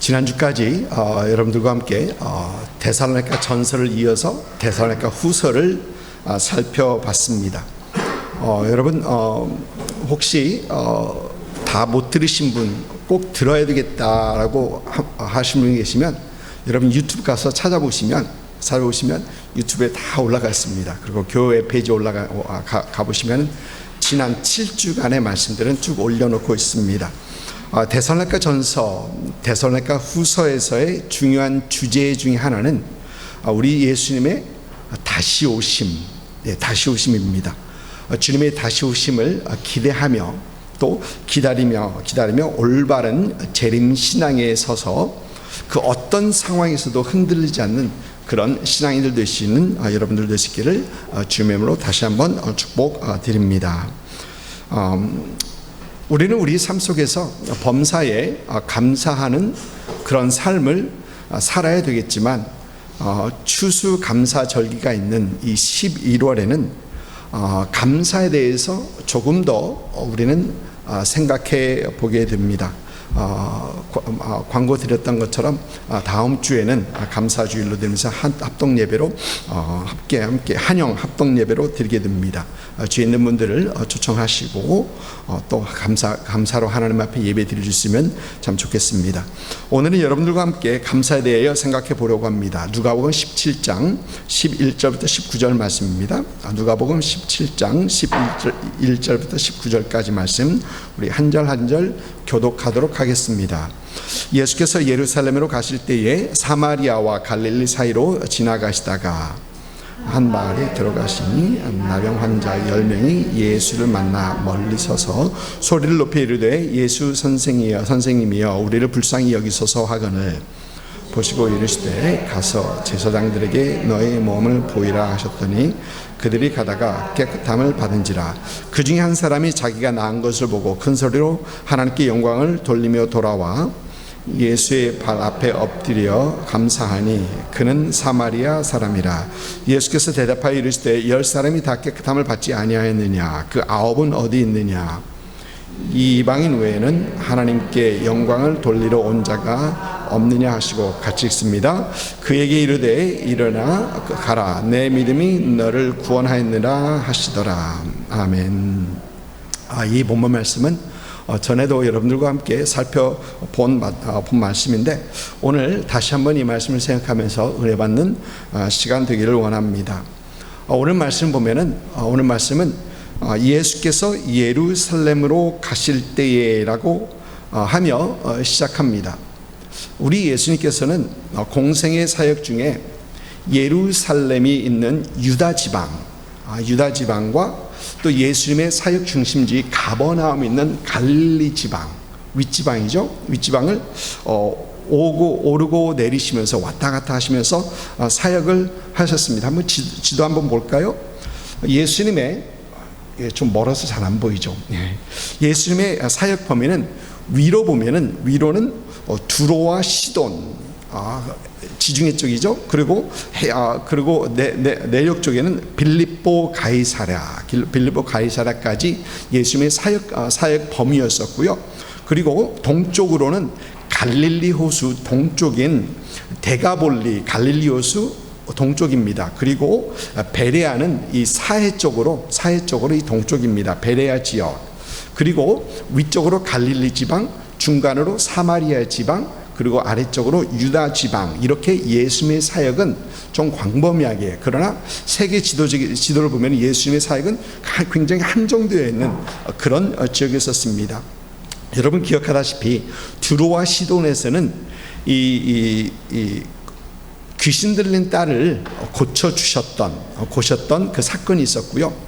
지난주까지 여러분들과 함께 데살로니가 전서를 이어서 데살로니가 후서를 살펴봤습니다. 여러분 혹시 다 못 들으신 분, 꼭 들어야 되겠다라고 하신 분이 계시면 여러분 유튜브 가서 찾아보시면 유튜브에 다 올라가 있습니다. 그리고 교회 페이지 가보시면 지난 7주간의 말씀들은 쭉 올려놓고 있습니다. 데살로니가 전서, 데살로니가 후서에서의 중요한 주제 중에 하나는 우리 예수님의 다시 오심, 다시 오심입니다. 주님의 다시 오심을 기대하며 또 기다리며 올바른 재림 신앙에 서서 그 어떤 상황에서도 흔들리지 않는 그런 신앙인들 되시는 여러분들 되시기를 주님의 이름으로 다시 한번 축복드립니다. 우리는 우리 삶 속에서 범사에 감사하는 그런 삶을 살아야 되겠지만 추수감사절기가 있는 이 11월에는 감사에 대해서 조금 더 우리는 생각해 보게 됩니다. 광고 드렸던 것처럼 다음 주에는 감사주일로 되면서 합동 예배로 함께 한영 합동 예배로 드리게 됩니다. 주에 있는 분들을 초청하시고 또 감사로 하나님 앞에 예배 드릴 수 있으면 참 좋겠습니다. 오늘은 여러분들과 함께 감사에 대하여 생각해 보려고 합니다. 누가복음 17장 11절부터 19절 말씀입니다. 누가복음 17장 11절부터 19절까지 말씀 우리 한 절 한 절 교독하도록 하겠습니다. 예수께서 예루살렘으로 가실 때에 사마리아와 갈릴리 사이로 지나가시다가 한 마을에 들어가시니 나병 환자 10명이 예수를 만나 멀리 서서 소리를 높여 이르되 예수 선생님이여 우리를 불쌍히 여기소서 하거늘 보시고 이르시되 가서 제사장들에게 너의 몸을 보이라 하셨더니 그들이 가다가 깨끗함을 받은지라. 그 중에 한 사람이 자기가 나은 것을 보고 큰 소리로 하나님께 영광을 돌리며 돌아와 예수의 발 앞에 엎드려 감사하니 그는 사마리아 사람이라. 예수께서 대답하여 이르시되 10사람이 다 깨끗함을 받지 아니하였느냐? 그 9은 어디 있느냐? 이 이방인 외에는 하나님께 영광을 돌리러 온 자가 없느냐 하시고 같이 읽습니다. 그에게 이르되 일어나 가라 내 믿음이 너를 구원하였느라 하시더라. 아멘. 이 본문 말씀은 전에도 여러분들과 함께 살펴본 말씀인데 오늘 다시 한번 이 말씀을 생각하면서 은혜 받는 시간 되기를 원합니다. 오늘 말씀 보면은 오늘 말씀은 예수께서 예루살렘으로 가실 때에라고 하며 시작합니다. 우리 예수님께서는 공생의 사역 중에 예루살렘이 있는 유다 지방과 또 예수님의 사역 중심지 가버나움이 있는 갈릴리 지방, 윗지방이죠. 윗지방을 오르고 내리시면서 왔다 갔다 하시면서 사역을 하셨습니다. 한번 지도 한번 볼까요? 예수님의 좀 멀어서 잘 안 보이죠. 예수님의 사역 범위는 위로는 두로와 시돈, 지중해 쪽이죠. 그리고 내륙 쪽에는 빌립보 가이사랴까지 예수님의 사역 범위였었고요. 그리고 동쪽으로는 갈릴리 호수 동쪽인 데가볼리 갈릴리 호수 동쪽입니다. 그리고 베레아는 이 사해 쪽으로 이 동쪽입니다. 베레아 지역. 그리고 위쪽으로 갈릴리 지방, 중간으로 사마리아 지방, 그리고 아래쪽으로 유다 지방. 이렇게 예수님의 사역은 좀 광범위하게, 그러나 세계 지도를 보면 예수님의 사역은 굉장히 한정되어 있는 그런 지역에 있었습니다. 여러분 기억하다시피 두로와 시돈에서는 귀신 들린 딸을 고셨던 그 사건이 있었고요.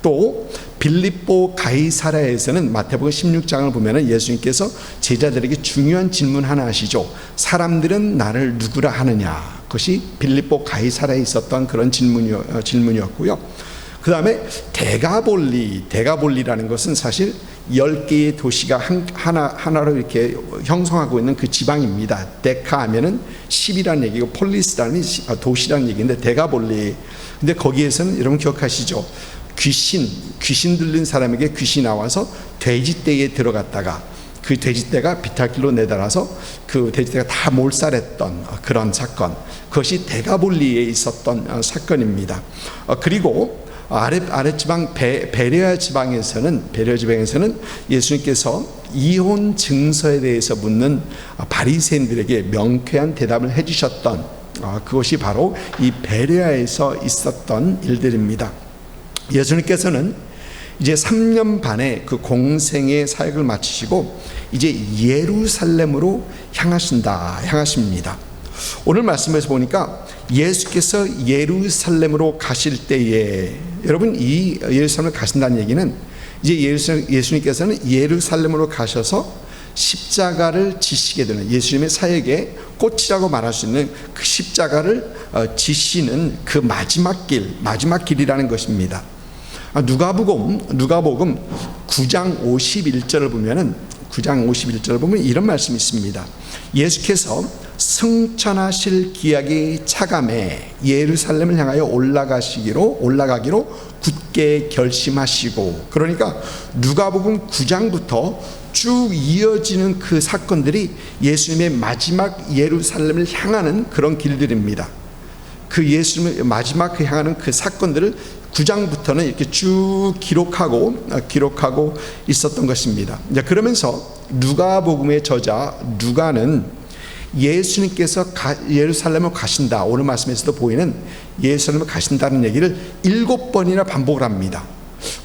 또 빌립보 가이사랴에서는 마태복음 16장을 보면 예수님께서 제자들에게 중요한 질문 하나 하시죠. 사람들은 나를 누구라 하느냐? 그것이 빌립보 가이사랴에 있었던 그런 질문이었고요. 그 다음에 데가볼리라는 것은 사실 10개의 도시가 하나로 이렇게 형성하고 있는 그 지방입니다. 데카 하면은 10이라는 얘기고 폴리스라는 도시라는 얘기인데 데가볼리. 근데 거기에서는 여러분 기억하시죠? 귀신 들린 사람에게 귀신이 나와서 돼지떼에 들어갔다가 그 돼지떼가 비탈길로 내달아서 그 돼지떼가 다 몰살했던 그런 사건, 그것이 데가볼리에 있었던 사건입니다. 그리고 아랫지방 베레아 지방에서는 예수님께서 이혼 증서에 대해서 묻는 바리새인들에게 명쾌한 대답을 해주셨던 그것이 바로 이 베레아에서 있었던 일들입니다. 예수님께서는 이제 3년 반의 그 공생의 사역을 마치시고 이제 예루살렘으로 향하십니다. 오늘 말씀에서 보니까 예수께서 예루살렘으로 가실 때에, 여러분 이 예루살렘을 가신다는 얘기는 이제 예수님께서는 예루살렘으로 가셔서 십자가를 지시게 되는, 예수님의 사역의 꽃이라고 말할 수 있는 그 십자가를 지시는 그 마지막 길이라는 것입니다. 누가복음 9장 51절을 보면 이런 말씀이 있습니다. 예수께서 승천하실 기약이 차감해 예루살렘을 향하여 올라가기로 굳게 결심하시고, 그러니까 누가복음 9장부터 쭉 이어지는 그 사건들이 예수님의 마지막 예루살렘을 향하는 그런 길들입니다. 그 예수님을 마지막 향하는 그 사건들을 9장부터는 이렇게 쭉 기록하고 있었던 것입니다. 그러면서 누가복음의 저자 누가는 예수님께서 예루살렘을 가신다, 오늘 말씀에서도 보이는 예루살렘을 가신다는 얘기를 7번이나 반복을 합니다.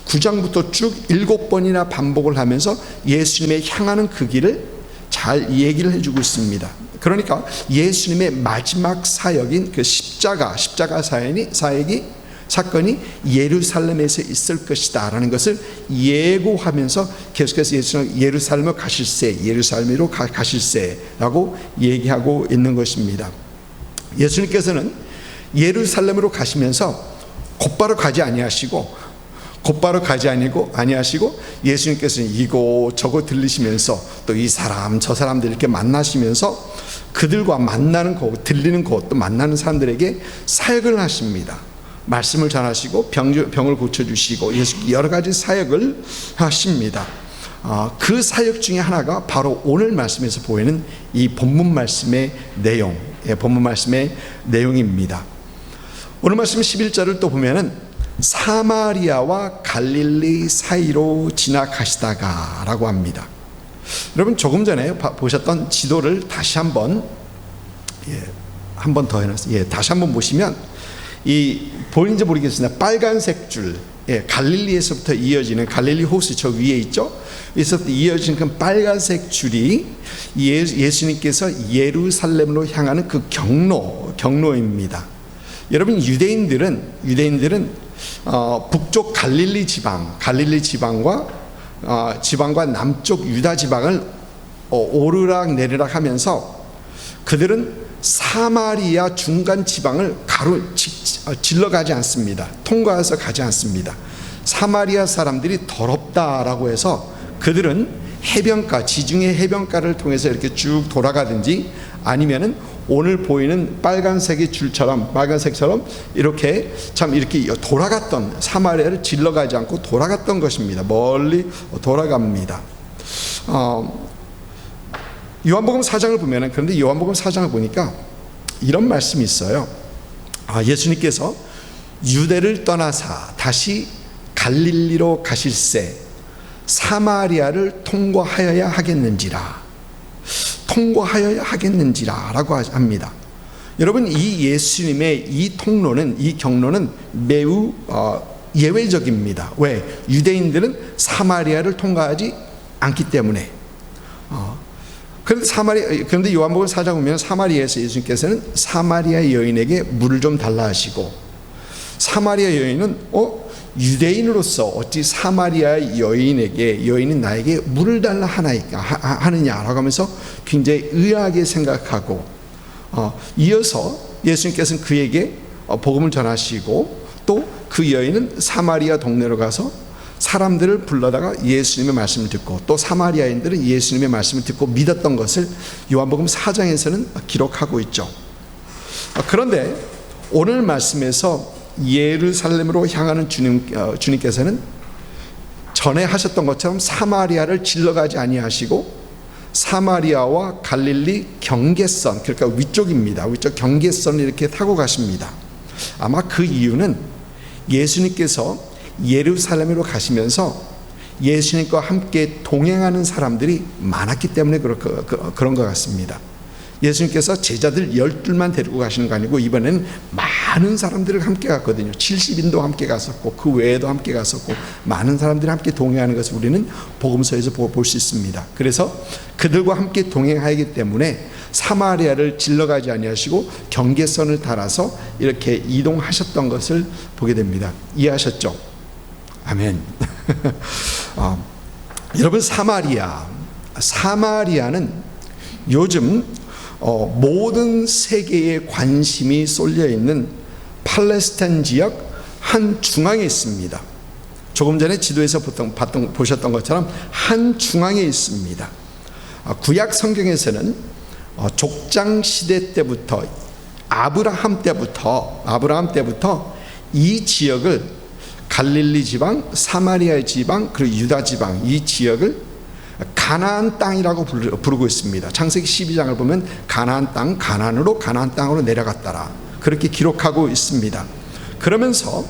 9장부터 쭉 7번이나 반복을 하면서 예수님의 향하는 그 길을 잘 얘기를 해주고 있습니다. 그러니까 예수님의 마지막 사역인 그 십자가 사건이 예루살렘에서 있을 것이다 라는 것을 예고하면서 계속해서 예수님은 예루살렘으로 가실세 라고 얘기하고 있는 것입니다. 예수님께서는 예루살렘으로 가시면서 곧바로 가지 아니하시고 예수님께서는 이곳저곳 들리시면서 또 이 사람 저 사람들 이렇게 만나시면서 그들과 만나는 곳, 들리는 곳, 또 만나는 사람들에게 사역을 하십니다. 말씀을 전하시고 병을 고쳐주시고 여러 가지 사역을 하십니다. 그 사역 중에 하나가 바로 오늘 말씀에서 보이는 이 본문 말씀의 내용입니다. 오늘 말씀 11절을 또 보면은 사마리아와 갈릴리 사이로 지나가시다가 라고 합니다. 여러분 조금 전에 보셨던 지도를 다시 한번 더 해놨어요. 다시 한번 보시면 이 보이는지 모르겠습니다. 빨간색 줄, 갈릴리에서부터 이어지는, 갈릴리 호수 저 위에 있죠? 여기서부터 이어지는 그 빨간색 줄이 예수님께서 예루살렘으로 향하는 그 경로입니다. 여러분 유대인들은 북쪽 갈릴리 지방과 남쪽 유다 지방을 오르락 내리락 하면서 그들은 사마리아 중간 지방을 질러가지 않습니다. 통과해서 가지 않습니다. 사마리아 사람들이 더럽다라고 해서 그들은 지중해 해변가를 통해서 이렇게 쭉 돌아가든지 아니면은 오늘 보이는 빨간색처럼 이렇게 돌아갔던, 사마리아를 질러가지 않고 돌아갔던 것입니다. 멀리 돌아갑니다. 요한복음 4장을 보면은, 그런데 요한복음 4장을 보니까 이런 말씀이 있어요. 예수님께서 유대를 떠나사 다시 갈릴리로 가실새 사마리아를 통과하여야 하겠는지라 라고 합니다. 여러분 이 예수님의 이 경로는 매우 예외적입니다. 왜? 유대인들은 사마리아를 통과하지 않기 때문에. 그런데 요한복음 4장 보면 사마리아에서 예수님께서는 사마리아 여인에게 물을 좀 달라 하시고, 사마리아 여인은 유대인으로서 어찌 사마리아 여인이 나에게 물을 달라 하느냐라고 하면서 굉장히 의아하게 생각하고, 이어서 예수님께서는 그에게 복음을 전하시고, 또 그 여인은 사마리아 동네로 가서 사람들을 불러다가 예수님의 말씀을 듣고, 또 사마리아인들은 예수님의 말씀을 듣고 믿었던 것을 요한복음 4장에서는 기록하고 있죠. 그런데 오늘 말씀에서 예루살렘으로 향하는 주님께서는 전에 하셨던 것처럼 사마리아를 질러가지 아니하시고 사마리아와 갈릴리 경계선, 그러니까 위쪽입니다. 위쪽 경계선을 이렇게 타고 가십니다. 아마 그 이유는 예수님께서 예루살렘으로 가시면서 예수님과 함께 동행하는 사람들이 많았기 때문에 그런 것 같습니다. 예수님께서 제자들 12만 데리고 가시는 거 아니고 이번에는 많은 사람들을 함께 갔거든요. 70인도 함께 갔었고 그 외에도 함께 갔었고 많은 사람들이 함께 동행하는 것을 우리는 복음서에서 볼 수 있습니다. 그래서 그들과 함께 동행하기 때문에 사마리아를 질러가지 아니하시고 경계선을 따라서 이렇게 이동하셨던 것을 보게 됩니다. 이해하셨죠? 아멘. 여러분, 사마리아는 요즘 모든 세계의 관심이 쏠려 있는 팔레스타인 지역 한 중앙에 있습니다. 조금 전에 지도에서 보셨던 것처럼 한 중앙에 있습니다. 구약 성경에서는 족장 시대 때부터 아브라함 때부터 이 지역을 갈릴리 지방, 사마리아 지방, 그리고 유다 지방 이 지역을 가나안 땅이라고 부르고 있습니다. 창세기 12장을 보면 가나안 땅으로 내려갔더라 그렇게 기록하고 있습니다. 그러면서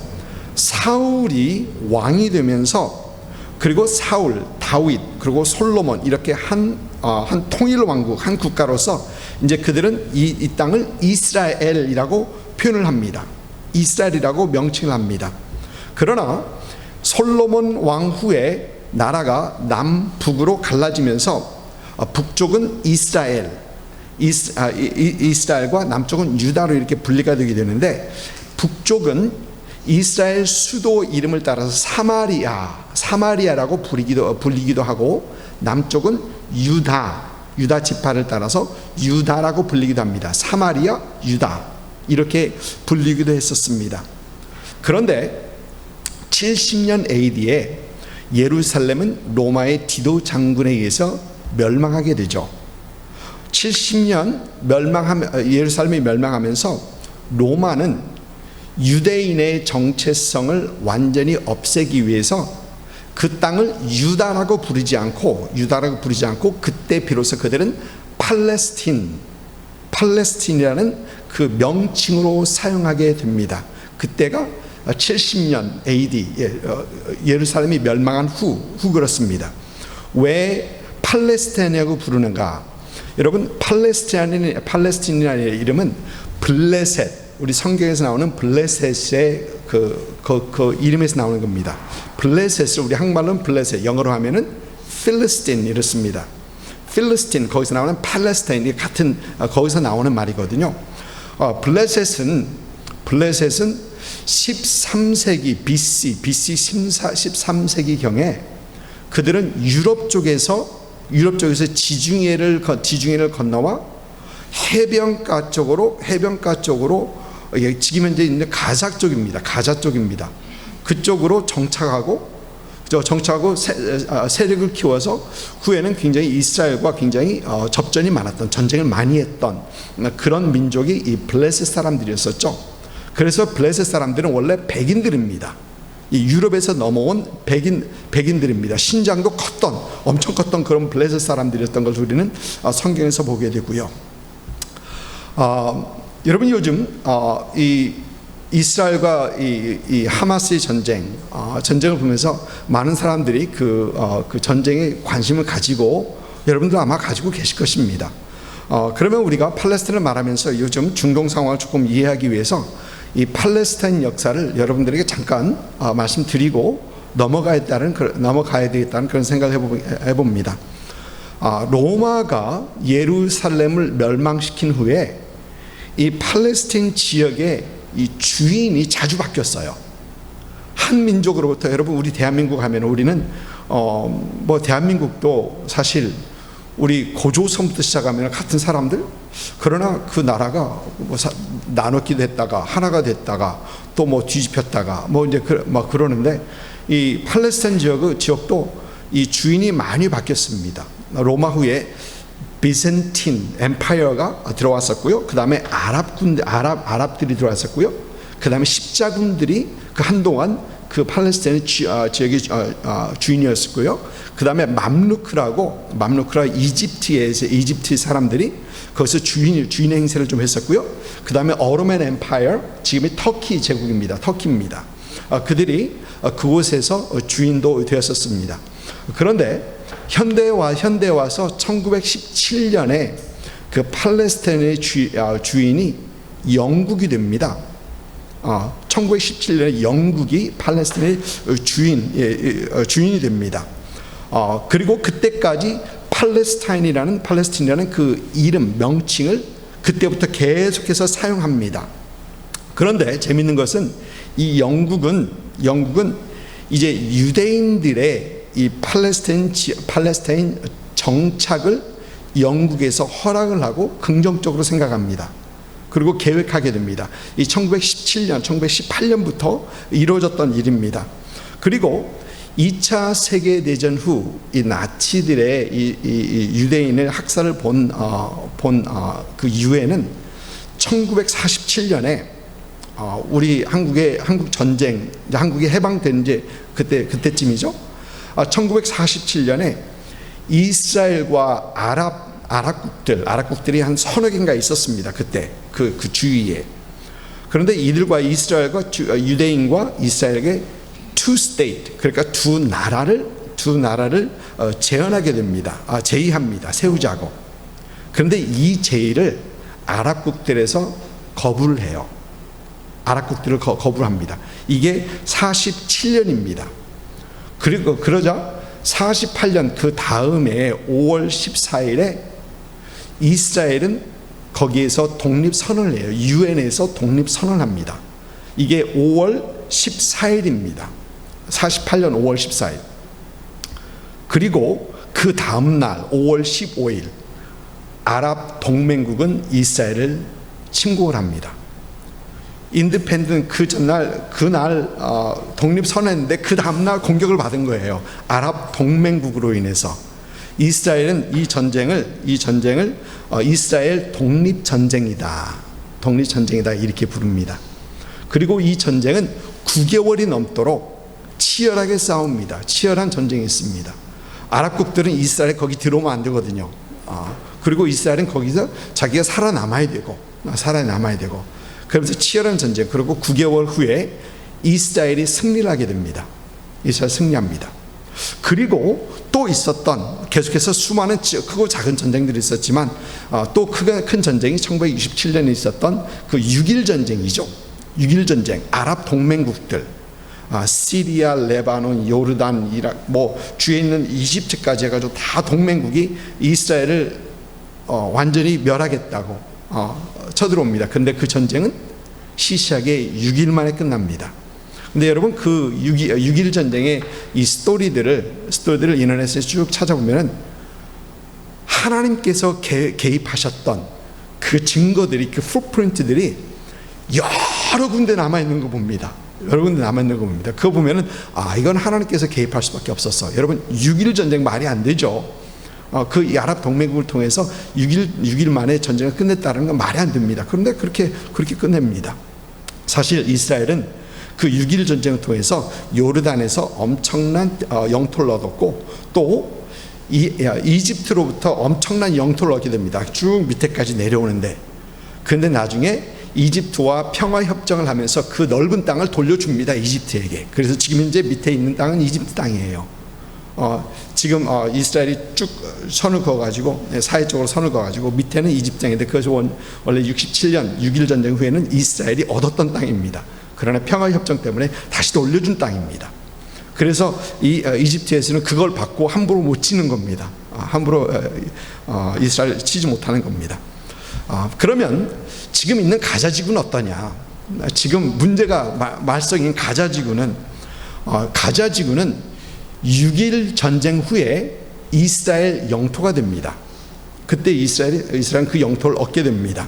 사울이 왕이 되면서 그리고 사울, 다윗, 그리고 솔로몬 이렇게 한 통일 왕국, 한 국가로서 이제 그들은 이 땅을 이스라엘이라고 표현을 합니다. 이스라엘이라고 명칭을 합니다. 그러나 솔로몬 왕 후에 나라가 남북으로 갈라지면서 북쪽은 이스라엘과 남쪽은 유다로 이렇게 분리가 되게 되는데 북쪽은 이스라엘 수도 이름을 따라서 사마리아라고 불리기도 하고 남쪽은 유다 지파를 따라서 유다라고 불리기도 합니다. 사마리아, 유다 이렇게 불리기도 했었습니다. 그런데 70년 AD에 예루살렘은 로마의 디도 장군에 의해서 멸망하게 되죠. 70년 예루살렘이 멸망하면서 로마는 유대인의 정체성을 완전히 없애기 위해서 그 땅을 유다라고 부르지 않고 그때 비로소 그들은 팔레스틴이라는 그 명칭으로 사용하게 됩니다. 그때가 70년 AD 예루살렘이 멸망한 후 그렇습니다. 왜 팔레스타인이라고 부르는가? 여러분, 팔레스틴이라는 이름은 블레셋, 우리 성경에서 나오는 블레셋의 그 이름에서 나오는 겁니다. 블레셋을 우리 한말로는 블레셋, 영어로 하면은 필리스틴 이렇습니다. 필리스틴, 거기서 나오는 팔레스타인 같은 거기서 나오는 말이거든요. 블레셋은 13세기 BC 13세기 경에 그들은 유럽 쪽에서 지중해를 건너와 해변가 쪽으로 지금 현재 있는 가자 쪽입니다. 그쪽으로 정착하고 세력을 키워서 후에는 굉장히 이스라엘과 굉장히 접전이 많았던, 전쟁을 많이 했던 그런 민족이 이 블레셋 사람들이었었죠. 그래서 블레셋 사람들은 원래 백인들입니다. 이 유럽에서 넘어온 백인들입니다. 신장도 엄청 컸던 그런 블레셋 사람들이었던 것을 우리는 성경에서 보게 되고요. 여러분, 요즘 이 이스라엘과 이 하마스의 전쟁을 보면서 많은 사람들이 그 전쟁에 관심을 가지고 여러분도 아마 가지고 계실 것입니다. 그러면 우리가 팔레스타인을 말하면서 요즘 중동 상황을 조금 이해하기 위해서 이 팔레스타인 역사를 여러분들에게 잠깐 말씀드리고 넘어가야 되겠다는 그런 생각을 해봅니다. 로마가 예루살렘을 멸망시킨 후에 이 팔레스타인 지역의 이 주인이 자주 바뀌었어요. 한 민족으로부터, 여러분 우리 대한민국 하면 우리는 대한민국도 사실 우리 고조선부터 시작하면 같은 사람들, 그러나 그 나라가 나눴기도 했다가 하나가 됐다가 또 뒤집혔다가 이제 그러는데 이 팔레스타인 지역도 이 주인이 많이 바뀌었습니다. 로마 후에 비센틴 엠파이어가 들어왔었고요. 그 다음에 아랍들이 들어왔었고요. 그 다음에 십자군들이 한동안 그 팔레스타인 지역의 주인이었었고요. 그다음에 맘루크라 이집트 사람들이 거기서 주인 행세를 좀 했었고요. 그다음에 어토만 엠파이어, 지금의 터키 제국입니다. 터키입니다. 그들이 그곳에서 주인도 되었었습니다. 그런데 현대에 와서 1917년에 그 팔레스타인의 주인이 영국이 됩니다. 1917년에 영국이 팔레스타인의 주인이 됩니다. 그리고 그때까지 팔레스타인이라는 그 이름, 명칭을 그때부터 계속해서 사용합니다. 그런데 재밌는 것은 이 영국은 이제 유대인들의 이 팔레스타인 정착을 영국에서 허락을 하고 긍정적으로 생각합니다. 그리고 계획하게 됩니다. 이 1917년, 1918년부터 이루어졌던 일입니다. 그리고 2차 세계대전 후 이 나치들의 이 유대인을 학살을 본 그 이후에는 1947년에 우리 한국 전쟁, 한국이 해방된 이제 그때쯤이죠. 1947년에 이스라엘과 아랍국들이 한 서너 개인가 있었습니다. 그때 그 주위에. 그런데 이들과 이스라엘과 유대인과 이스라엘에게 two state, 그러니까 두 나라를 제안하게 됩니다. 제의합니다. 세우자고. 그런데 이 제의를 아랍국들에서 거부를 해요. 아랍국들을 거부를 합니다. 이게 47년입니다. 그리고 그러자 48년 그 다음에 5월 14일에 이스라엘은 거기에서 독립선언을 해요. 유엔에서 독립선언합니다. 이게 5월 14일입니다. 48년 5월 14일. 그리고 그 다음날 5월 15일 아랍 동맹국은 이스라엘을 침공을 합니다. 인디펜던트 그날 독립선언했는데 그 다음날 공격을 받은 거예요. 아랍 동맹국으로 인해서. 이스라엘은 이 전쟁을 이스라엘 독립전쟁이다 이렇게 부릅니다. 그리고 이 전쟁은 9개월이 넘도록 치열하게 싸웁니다. 치열한 전쟁이 있습니다. 아랍국들은 이스라엘 거기 들어오면 안 되거든요. 그리고 이스라엘은 거기서 자기가 살아남아야 되고 그러면서 치열한 전쟁. 그리고 9개월 후에 이스라엘이 승리를 하게 됩니다. 이스라엘 승리합니다. 그리고 또 있었던 계속해서 수많은 크고 작은 전쟁들이 있었지만 또 큰 전쟁이 1967년에 있었던 그 6.1 전쟁이죠. 6.1 전쟁. 아랍 동맹국들 시리아, 레바논, 요르단, 이라크, 주위에 있는 이집트까지 해가지고 다 동맹국이 이스라엘을 완전히 멸하겠다고 쳐들어옵니다. 근데 그 전쟁은 시시하게 6일 만에 끝납니다. 근데 여러분 그 6.1 전쟁의 이 스토리들을 인터넷에 쭉 찾아보면은 하나님께서 개입하셨던 그 증거들이, 그 풋프린트들이 여러 군데 남아있는 거 봅니다. 그거 보면은 이건 하나님께서 개입할 수밖에 없었어. 여러분 6.1 전쟁 말이 안 되죠. 그 아랍 동맹국을 통해서 6일 만에 전쟁을 끝냈다는 건 말이 안 됩니다. 그런데 그렇게 끝냅니다. 사실 이스라엘은 그 6.1 전쟁을 통해서 요르단에서 엄청난 영토를 얻었고 또 이집트로부터 엄청난 영토를 얻게 됩니다. 쭉 밑에까지 내려오는데, 그런데 나중에 이집트와 평화협정을 하면서 그 넓은 땅을 돌려줍니다. 이집트에게. 그래서 지금 현재 밑에 있는 땅은 이집트 땅이에요. 지금 이스라엘이 쭉 선을 그어가지고 사회적으로 선을 그어가지고 밑에는 이집트 땅인데, 그것이 원래 67년 6.1 전쟁 후에는 이스라엘이 얻었던 땅입니다. 그러나 평화협정 때문에 다시 돌려준 땅입니다. 그래서 이집트에서는 그걸 받고 함부로 못 치는 겁니다. 함부로 이스라엘 치지 못하는 겁니다. 그러면 지금 있는 가자지구는 어떠냐? 지금 문제가 말썽인 가자지구는 6.1 전쟁 후에 이스라엘 영토가 됩니다. 그때 이스라엘은 그 영토를 얻게 됩니다.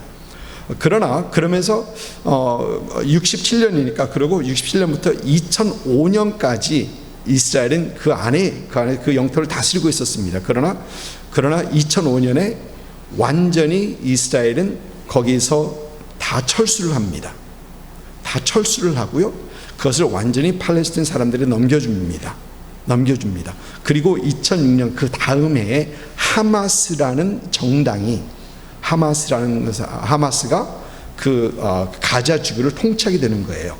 그러면서 67년이니까 그리고 67년부터 2005년까지 이스라엘은 그 안에 그 영토를 다스리고 있었습니다. 그러나 2005년에 완전히 이스라엘은 거기서 다 철수를 합니다. 다 철수를 하고요. 그것을 완전히 팔레스타인 사람들이 넘겨줍니다. 넘겨줍니다. 그리고 2006년 그 다음 해에 하마스라는 정당이 하마스가 그 가자 지구를 통치하게 되는 거예요.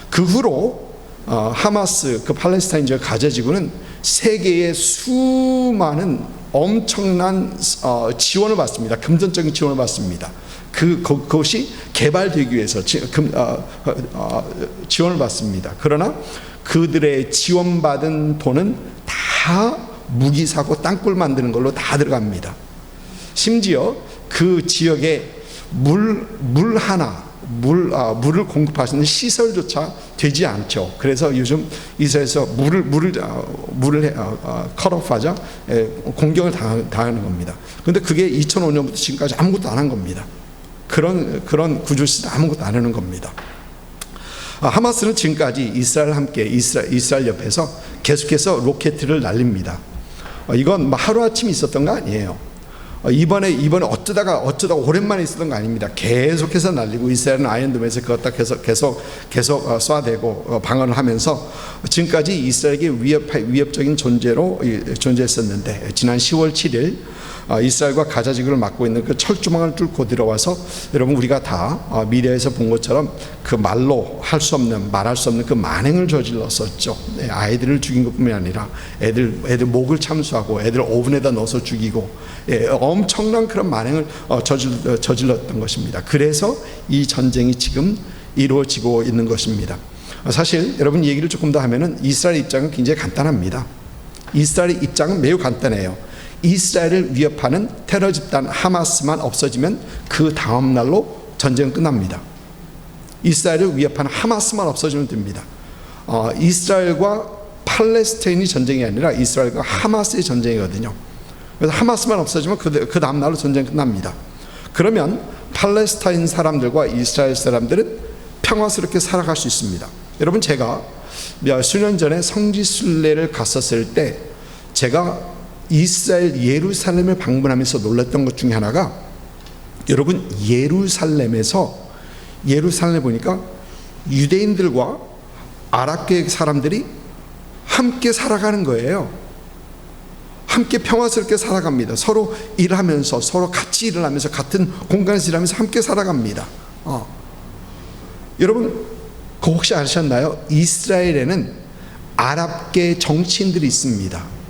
그 후로 하마스 그 팔레스타인 지역 가자 지구는 세계의 수많은 엄청난 지원을 받습니다. 금전적인 지원을 받습니다. 그것이 개발되기 위해서 지원을 받습니다. 그러나 그들의 지원받은 돈은 다 무기 사고 땅굴 만드는 걸로 다 들어갑니다. 심지어 그 지역에 물을 공급할 수 있는 시설조차 되지 않죠. 그래서 요즘 이스라엘에서 물을 컷오프하자 공격을 당하는 겁니다. 그런데 그게 2005년부터 지금까지 아무것도 안 한 겁니다. 그런 구조시대 아무것도 안 하는 겁니다. 하마스는 지금까지 이스라엘 함께 이스라엘 옆에서 계속해서 로켓을 날립니다. 이건 하루아침에 있었던 거 아니에요. 이번에 어쩌다가 오랜만에 있었던 거 아닙니다. 계속해서 날리고 이스라엘은 아이언돔에서 그것다 계속 쏴대고 방어를 하면서 지금까지 이스라엘에게 위협적인 존재했었는데, 지난 10월 7일 이스라엘과 가자 지구를 막고 있는 그 철조망을 뚫고 들어와서, 여러분 우리가 다 미디어에서 본 것처럼 그 말할 수 없는 그 만행을 저질렀었죠. 아이들을 죽인 것뿐만 아니라 애들 목을 참수하고 애들 오븐에다 넣어서 죽이고, 엄청난 그런 만행을 저질렀던 것입니다. 그래서 이 전쟁이 지금 이루어지고 있는 것입니다. 사실 여러분 얘기를 조금 더 하면은 이스라엘 입장은 굉장히 간단합니다. 이스라엘 입장은 매우 간단해요. 이스라엘을 위협하는 테러 집단 하마스만 없어지면 그 다음 날로 전쟁은 끝납니다. 이스라엘을 위협하는 하마스만 없어지면 됩니다. 이스라엘과 팔레스타인이 전쟁이 아니라 이스라엘과 하마스의 전쟁이거든요. 그래서 하마스만 없어지면 그 다음 날로 전쟁이 끝납니다. 그러면 팔레스타인 사람들과 이스라엘 사람들은 평화스럽게 살아갈 수 있습니다. 여러분, 제가 수년 전에 성지순례를 갔었을 때 제가 이스라엘 예루살렘을 방문하면서 놀랐던 것 중에 하나가, 여러분 예루살렘에 보니까 유대인들과 아랍계 사람들이 함께 살아가는 거예요. 함께 평화스럽게 살아갑니다. 서로 일하면서, 서로 같이 일을 하면서, 같은 공간에서 일하면서 함께 살아갑니다. 여러분 그거 혹시 아셨나요? 이스라엘에는 아랍계 정치인들이 있습니다.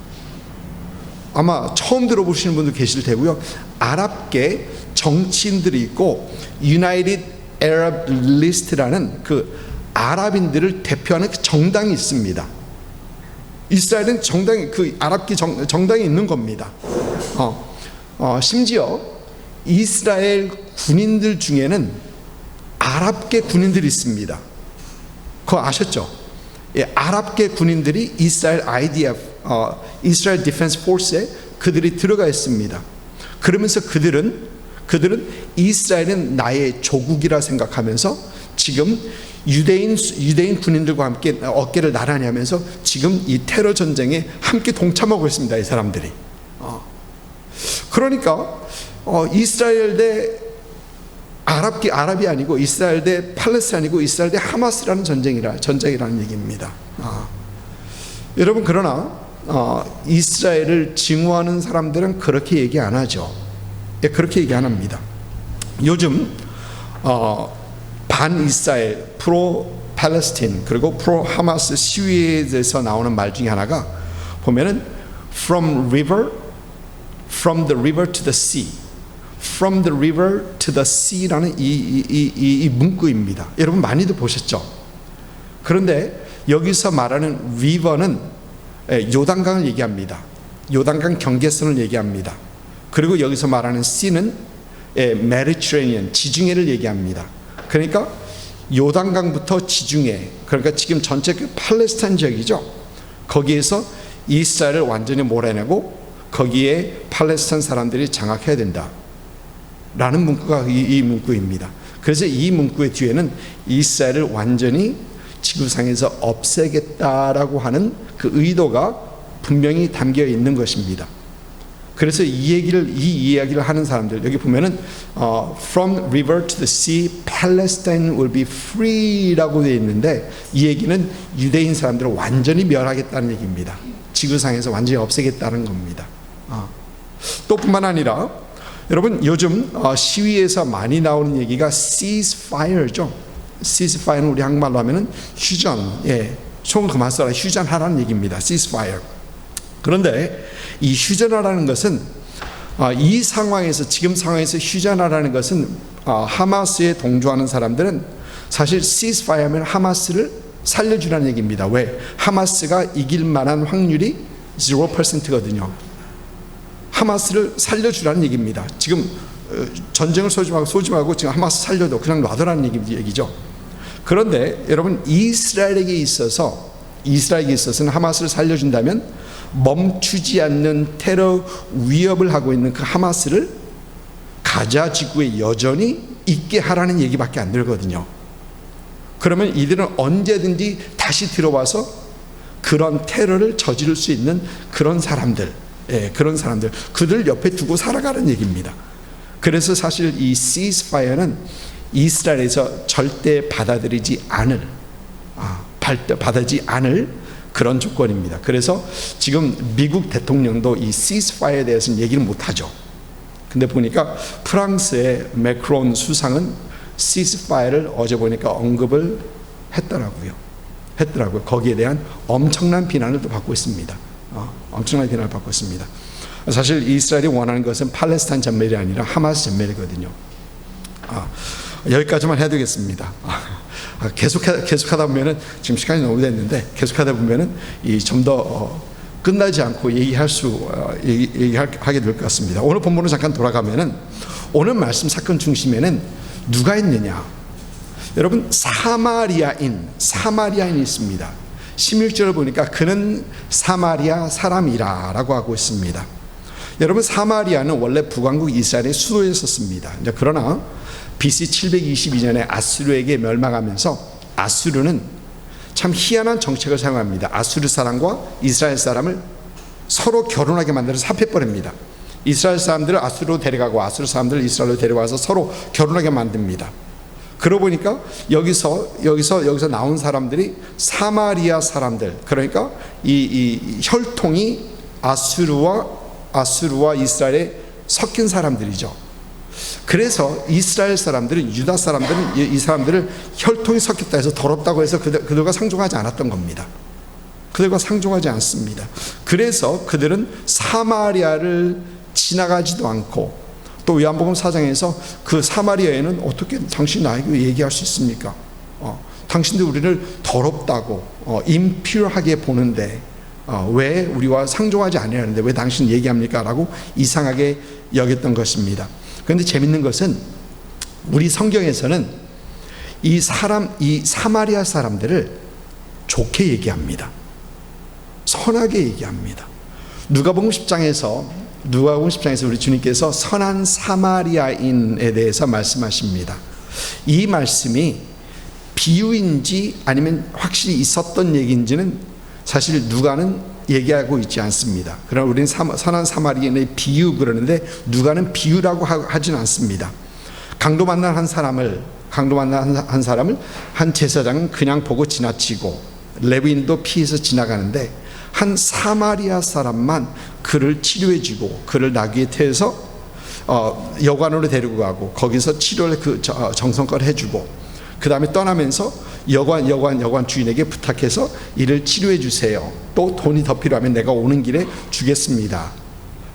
아마 처음 들어보시는 분도 계실 테고요. 아랍계 정치인들이 있고, United Arab List라는 그 아랍인들을 대표하는 그 정당이 있습니다. 이스라엘은 그 아랍계 정당이 있는 겁니다. 심지어 이스라엘 군인들 중에는 아랍계 군인들이 있습니다. 그거 아셨죠? 아랍계 군인들이 이스라엘 IDF, 이스라엘 디펜스 포스에 그들이 들어가 있습니다. 그러면서 그들은 이스라엘은 나의 조국이라 생각하면서 지금 유대인 군인들과 함께 어깨를 나란히 하면서 지금 이 테러 전쟁에 함께 동참하고 있습니다. 이 사람들이. 그러니까 이스라엘 대 아랍이 아니고 이스라엘 대 팔레스타인이고 이스라엘 대 하마스라는 전쟁이라는 얘기입니다. 여러분, 그러나 이스라엘을 증오하는 사람들은 그렇게 얘기 안 하죠. 그렇게 얘기 안 합니다. 요즘 반 이스라엘, 프로 팔레스타인, 그리고 프로 하마스 시위에 대해서 나오는 말 중에 하나가 보면은 from the river to the sea, from the river to the sea라는 이 문구입니다. 여러분 많이들 보셨죠? 그런데 여기서 말하는 river는 요단강을 얘기합니다. 요단강 경계선을 얘기합니다. 그리고 여기서 말하는 sea는 메디테레니언, 지중해를 얘기합니다. 그러니까 요단강부터 지중해, 그러니까 지금 전체 그 팔레스타인 지역이죠. 거기에서 이스라엘을 완전히 몰아내고 거기에 팔레스타인 사람들이 장악해야 된다 라는 문구가 이 문구입니다. 그래서 이 문구의 뒤에는 이스라엘을 완전히 지구상에서 없애겠다라고 하는 그 의도가 분명히 담겨 있는 것입니다. 그래서 이 이야기를 하는 사람들, 여기 보면은 From river to the sea, Palestine will be free라고 되어 있는데, 이 얘기는 유대인 사람들을 완전히 멸하겠다는 얘기입니다. 지구상에서 완전히 없애겠다는 겁니다. 또 뿐만 아니라 여러분, 요즘 시위에서 많이 나오는 얘기가 ceasefire죠. ceasefire는 우리 한국말로 하면은 휴전, 총 그만 써라, 휴전하라는 얘기입니다. ceasefire. 그런데 이 휴전하라는 것은 이 상황에서, 지금 상황에서 휴전하라는 것은 하마스에 동조하는 사람들은 사실 ceasefire 하면 하마스를 살려주라는 얘기입니다. 왜? 하마스가 이길 만한 확률이 0%거든요. 하마스를 살려주라는 얘기입니다. 지금 전쟁을 소집하고 지금 하마스 살려도 그냥 놔두라는 얘기죠. 그런데 여러분, 이스라엘에게 있어서는 하마스를 살려준다면 멈추지 않는 테러 위협을 하고 있는 그 하마스를 가자 지구에 여전히 있게 하라는 얘기밖에 안 들거든요. 그러면 이들은 언제든지 다시 들어와서 그런 테러를 저지를 수 있는 그런 사람들, 그들 옆에 두고 살아가는 얘기입니다. 그래서 사실 이 ceasefire는 이스라엘에서 절대 받아들이지 않을 그런 조건입니다. 그래서 지금 미국 대통령도 이 ceasefire에 대해서는 얘기를 못하죠. 근데 보니까 프랑스의 매크론 수상은 ceasefire를 어제 보니까 언급을 했더라고요. 거기에 대한 엄청난 비난을 또 받고 있습니다. 엄청난 비난을 받고 있습니다. 사실 이스라엘이 원하는 것은 팔레스타인 전멸이 아니라 하마스 전멸이거든요. 여기까지만 해두겠습니다. 계속하다 보면은, 지금 시간이 너무 됐는데 계속하다 보면은 좀 더 끝나지 않고 얘기하게 될 것 같습니다. 오늘 본문으로 잠깐 돌아가면은, 오늘 말씀 사건 중심에는 누가 있느냐? 여러분, 사마리아인이 있습니다. 16절을 보니까 그는 사마리아 사람이라라고 하고 있습니다. 여러분, 사마리아는 원래 북왕국 이스라엘의 수도였었습니다. 그러나 BC 722년에 아수르에게 멸망하면서 아수르는 참 희한한 정책을 사용합니다. 아수르 사람과 이스라엘 사람을 서로 결혼하게 만들어서 합해버립니다. 이스라엘 사람들을 아수르로 데려가고 아수르 사람들을 이스라엘로 데려와서 서로 결혼하게 만듭니다. 그러고 보니까 여기서 나온 사람들이 사마리아 사람들, 그러니까 이 혈통이 아수르와 이스라엘에 섞인 사람들이죠. 그래서 이스라엘 사람들은, 유다 사람들은 이 사람들을 혈통이 섞였다 해서 더럽다고 해서 그들과 상종하지 않았던 겁니다. 그들과 상종하지 않습니다. 그래서 그들은 사마리아를 지나가지도 않고, 또 요한복음 4장에서 그 사마리아에는 어떻게 당신 나에게 얘기할 수 있습니까? 당신들 우리를 더럽다고 임퓨어하게 보는데 왜 우리와 상종하지 않으려는데 왜 당신 얘기합니까? 라고 이상하게 여겼던 것입니다. 그런데 재밌는 것은 우리 성경에서는 이 사마리아 사람들을 좋게 얘기합니다. 선하게 얘기합니다. 누가복음 10장에서 우리 주님께서 선한 사마리아인에 대해서 말씀하십니다. 이 말씀이 비유인지 아니면 확실히 있었던 얘기인지는 사실 누가는 얘기하고 있지 않습니다. 그러나 우리는 선한 사마리아인의 비유 그러는데 누가는 비유라고 하진 않습니다. 강도 만난 한 사람을 한 제사장은 그냥 보고 지나치고 레위인도 피해서 지나가는데 한 사마리아 사람만 그를 치료해주고 그를 나귀에 태워서 여관으로 데리고 가고 거기서 치료를 정성껏 해주고 그 다음에 떠나면서 여관 주인에게 부탁해서 이를 치료해 주세요. 또 돈이 더 필요하면 내가 오는 길에 주겠습니다.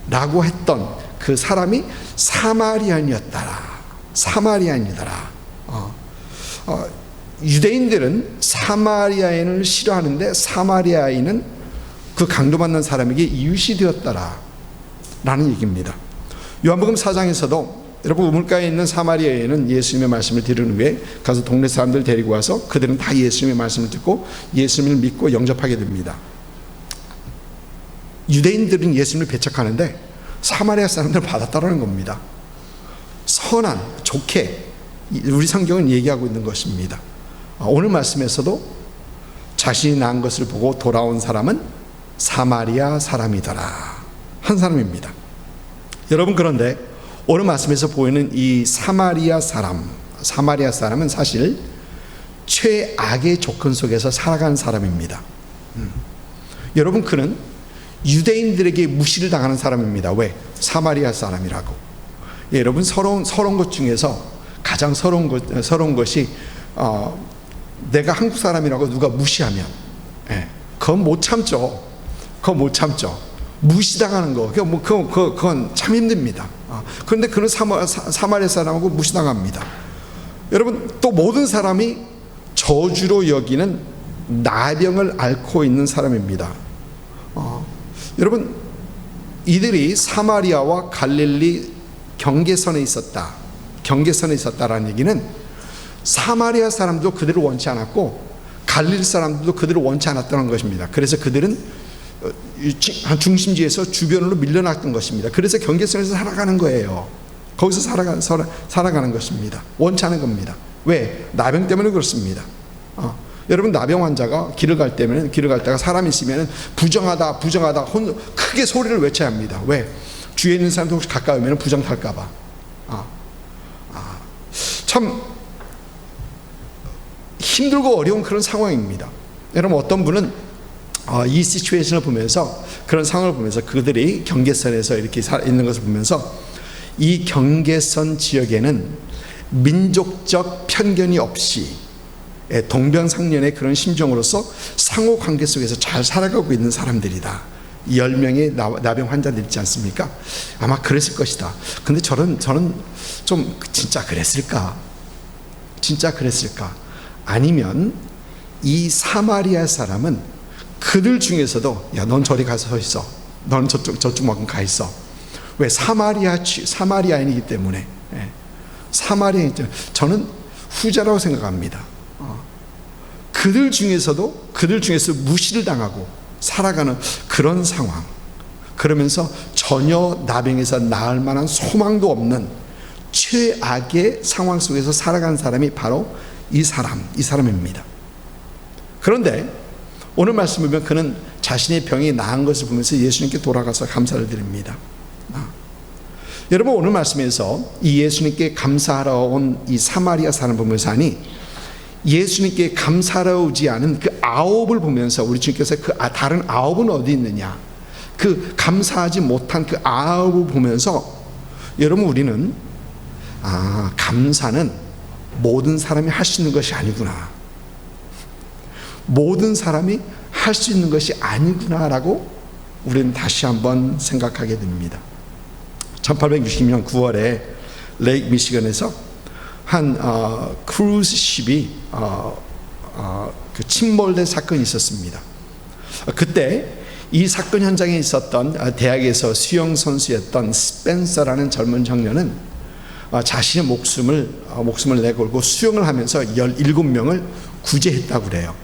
라고 했던 그 사람이 사마리아인이었더라. 유대인들은 사마리아인을 싫어하는데 사마리아인은 그 강도받는 사람에게 이웃이 되었더라 라는 얘기입니다. 요한복음 4장에서도 여러분 우물가에 있는 사마리아인은 예수님의 말씀을 들은 후에 가서 동네 사람들 데리고 와서 그들은 다 예수님의 말씀을 듣고 예수님을 믿고 영접하게 됩니다. 유대인들은 예수님을 배척하는데 사마리아 사람들은 받았다라는 겁니다. 선한, 좋게 우리 성경은 얘기하고 있는 것입니다. 오늘 말씀에서도 자신이 낳은 것을 보고 돌아온 사람은 사마리아 사람이더라 한 사람입니다. 여러분, 그런데 오늘 말씀에서 보이는 이 사마리아 사람은 사실 최악의 조건 속에서 살아가는 사람입니다. 여러분, 그는 유대인들에게 무시를 당하는 사람입니다. 왜? 사마리아 사람이라고. 여러분, 서러운 것 중에서 가장 서러운 것이 내가 한국 사람이라고 누가 무시하면, 그건 못 참죠. 무시당하는 거, 그건 참 힘듭니다. 그런데 그는 사마리아 사람하고 무시당합니다. 여러분, 또 모든 사람이 저주로 여기는 나병을 앓고 있는 사람입니다. 여러분, 이들이 사마리아와 갈릴리 경계선에 있었다라는 얘기는 사마리아 사람도 그들을 원치 않았고 갈릴리 사람들도 그들을 원치 않았다는 것입니다. 그래서 그들은 한 중심지에서 주변으로 밀려났던 것입니다. 그래서 경계선에서 살아가는 거예요. 거기서 살아가는 것입니다. 원치 않은 겁니다. 왜? 나병 때문에 그렇습니다. 여러분, 나병 환자가 길을 가다가 사람이 있으면 부정하다 크게 소리를 외쳐야 합니다. 왜? 주위에 있는 사람도 혹시 가까이 오면 부정 탈까봐. 참 힘들고 어려운 그런 상황입니다. 여러분, 어떤 분은 이 시츄에이션을 보면서, 그런 상황을 보면서, 그들이 경계선에서 이렇게 있는 것을 보면서 이 경계선 지역에는 민족적 편견이 없이 동병상련의 그런 심정으로서 상호 관계 속에서 잘 살아가고 있는 사람들이다. 10명의 나병 환자들 있지 않습니까? 아마 그랬을 것이다. 근데 저는 좀 진짜 그랬을까? 아니면 이 사마리아 사람은 그들 중에서도, 야, 넌 저리 가서 서 있어. 넌 저쪽만큼 가 있어. 왜? 사마리아인이기 때문에. 사마리아인, 저는 후자라고 생각합니다. 그들 중에서 무시를 당하고 살아가는 그런 상황, 그러면서 전혀 나병에서 나을 만한 소망도 없는 최악의 상황 속에서 살아가는 사람이 바로 이 사람입니다. 그런데 오늘 말씀을 보면 그는 자신의 병이 나은 것을 보면서 예수님께 돌아가서 감사를 드립니다. 여러분, 오늘 말씀에서 이 예수님께 감사하러 온 이 사마리아 사람을 보면서 예수님께 감사하러 오지 않은 그 아홉을 보면서 우리 주님께서 다른 아홉은 어디 있느냐, 그 감사하지 못한 그 아홉을 보면서 여러분, 우리는 감사는 모든 사람이 할 수 있는 것이 아니구나, 모든 사람이 할 수 있는 것이 아니구나라고 우리는 다시 한번 생각하게 됩니다. 1860년 9월에 레이크 미시건에서 한 크루즈십이 그 침몰된 사건이 있었습니다. 그때 이 사건 현장에 있었던 대학에서 수영 선수였던 스펜서라는 젊은 청년은 자신의 목숨을 내걸고 수영을 하면서 17명을 구제했다고 그래요.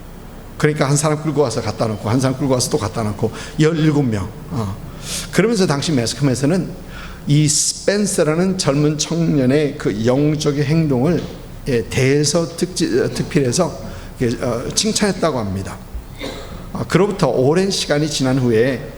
그러니까 한 사람 끌고 와서 갖다 놓고, 한 사람 끌고 와서 또 갖다 놓고 17명. 그러면서 당시 매스컴에서는 이 스펜서라는 젊은 청년의 그 영적인 행동을 대서특필해서 칭찬했다고 합니다. 그로부터 오랜 시간이 지난 후에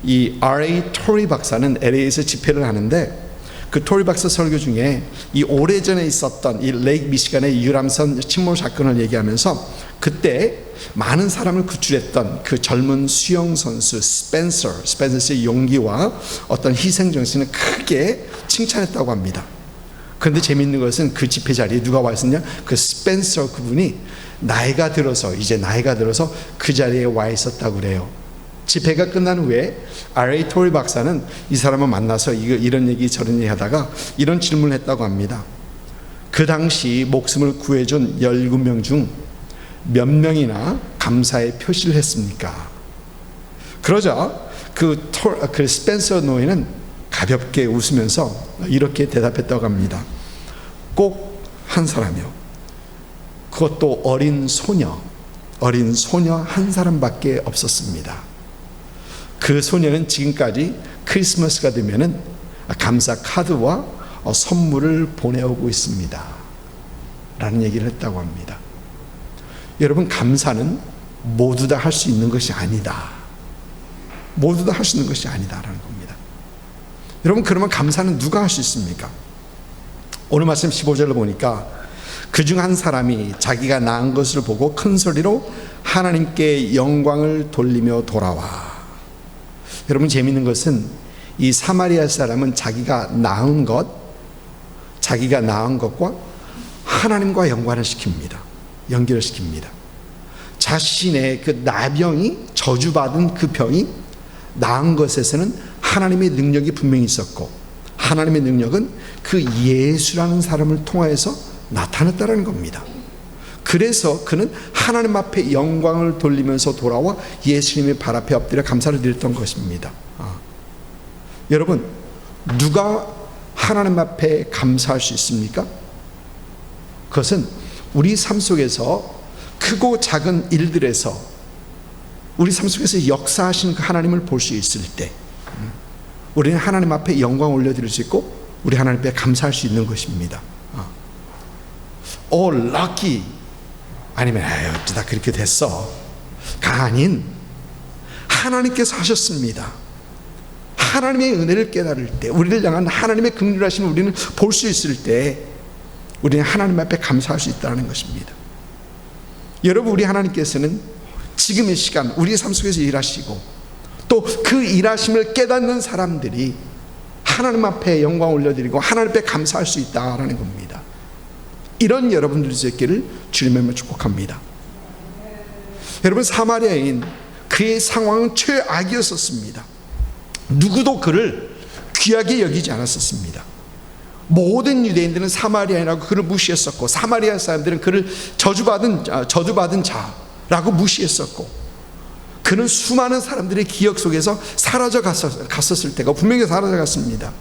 이 R.A. 토리 박사는 LA에서 집회를 하는데, 그 토리 박사 설교 중에 이 오래전에 있었던 이 레이크 미시간의 유람선 침몰 사건을 얘기하면서 그때 많은 사람을 구출했던 그 젊은 수영 선수 스펜서의 용기와 어떤 희생 정신을 크게 칭찬했다고 합니다. 그런데 재미있는 것은 그 집회 자리에 누가 와 있었냐? 그 스펜서 그분이 이제 나이가 들어서 그 자리에 와 있었다고 그래요. 집회가 끝난 후에 R.A. 토리 박사는 이 사람을 만나서 이런 얘기 저런 얘기 하다가 이런 질문을 했다고 합니다. 그 당시 목숨을 구해준 17명 중 몇 명이나 감사의 표시를 했습니까? 그러자 그 스펜서 노인은 가볍게 웃으면서 이렇게 대답했다고 합니다. 꼭 한 사람이요. 그것도 어린 소녀 한 사람밖에 없었습니다. 그 소녀는 지금까지 크리스마스가 되면은 감사 카드와 선물을 보내오고 있습니다. 라는 얘기를 했다고 합니다. 여러분, 감사는 모두 다 할 수 있는 것이 아니다. 모두 다 할 수 있는 것이 아니다라는 겁니다. 여러분, 그러면 감사는 누가 할 수 있습니까? 오늘 말씀 15절을 보니까 그중 한 사람이 자기가 낳은 것을 보고 큰 소리로 하나님께 영광을 돌리며 돌아와. 여러분, 재미있는 것은 이 사마리아 사람은 자기가 낳은 것과 하나님과 연관을 시킵니다. 연결을 시킵니다. 자신의 그 나병이, 저주받은 그 병이 나은 것에서는 하나님의 능력이 분명히 있었고, 하나님의 능력은 그 예수라는 사람을 통하여서 나타났다는 겁니다. 그래서 그는 하나님 앞에 영광을 돌리면서 돌아와 예수님의 발 앞에 엎드려 감사를 드렸던 것입니다. 여러분, 누가 하나님 앞에 감사할 수 있습니까? 그것은 우리 삶 속에서 크고 작은 일들에서 우리 삶 속에서 역사하시는 그 하나님을 볼 수 있을 때 우리는 하나님 앞에 영광 올려드릴 수 있고 우리 하나님 앞에 감사할 수 있는 것입니다. 럭키, 아니면 어쩌다 그렇게 됐어가 아닌, 하나님께서 하셨습니다. 하나님의 은혜를 깨달을 때, 우리를 향한 하나님의 긍휼하심을 우리는 볼 수 있을 때 우리는 하나님 앞에 감사할 수 있다는 것입니다. 여러분, 우리 하나님께서는 지금의 시간 우리의 삶 속에서 일하시고 또 그 일하심을 깨닫는 사람들이 하나님 앞에 영광 올려드리고 하나님 앞에 감사할 수 있다는 겁니다. 이런 여러분들이 있기를 주님의 축복합니다. 여러분, 사마리아인 그의 상황은 최악이었었습니다. 누구도 그를 귀하게 여기지 않았었습니다. 모든 유대인들은 사마리아인이라고 그를 무시했었고, 사마리아 사람들은 그를 저주받은 자라고 무시했었고, 그는 수많은 사람들의 기억 속에서 사라져 갔었을 때가 분명히 사라져 갔습니다.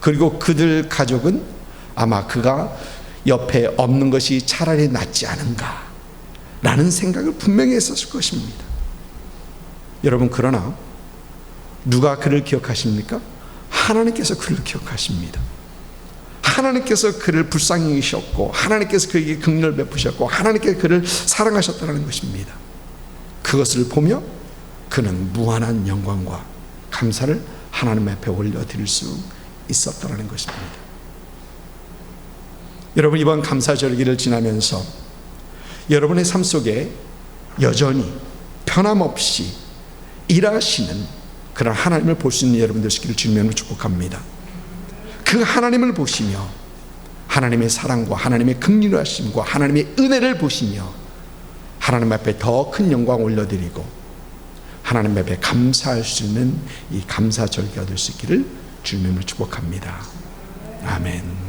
그리고 그들 가족은 아마 그가 옆에 없는 것이 차라리 낫지 않은가 라는 생각을 분명히 했었을 것입니다. 여러분, 그러나 누가 그를 기억하십니까? 하나님께서 그를 기억하십니다. 하나님께서 그를 불쌍히 여기셨고, 하나님께서 그에게 긍휼을 베푸셨고, 하나님께서 그를 사랑하셨다는 것입니다. 그것을 보며 그는 무한한 영광과 감사를 하나님 앞에 올려드릴 수 있었다는 것입니다. 여러분, 이번 감사절기를 지나면서 여러분의 삶 속에 여전히 변함없이 일하시는 그런 하나님을 볼 수 있는 여러분 되시기를 주님으로 축복합니다. 그 하나님을 보시며 하나님의 사랑과 하나님의 긍휼하심과 하나님의 은혜를 보시며 하나님 앞에 더 큰 영광 올려드리고 하나님 앞에 감사할 수 있는 이 감사절기가 될 수 있기를 주님으로 축복합니다. 아멘.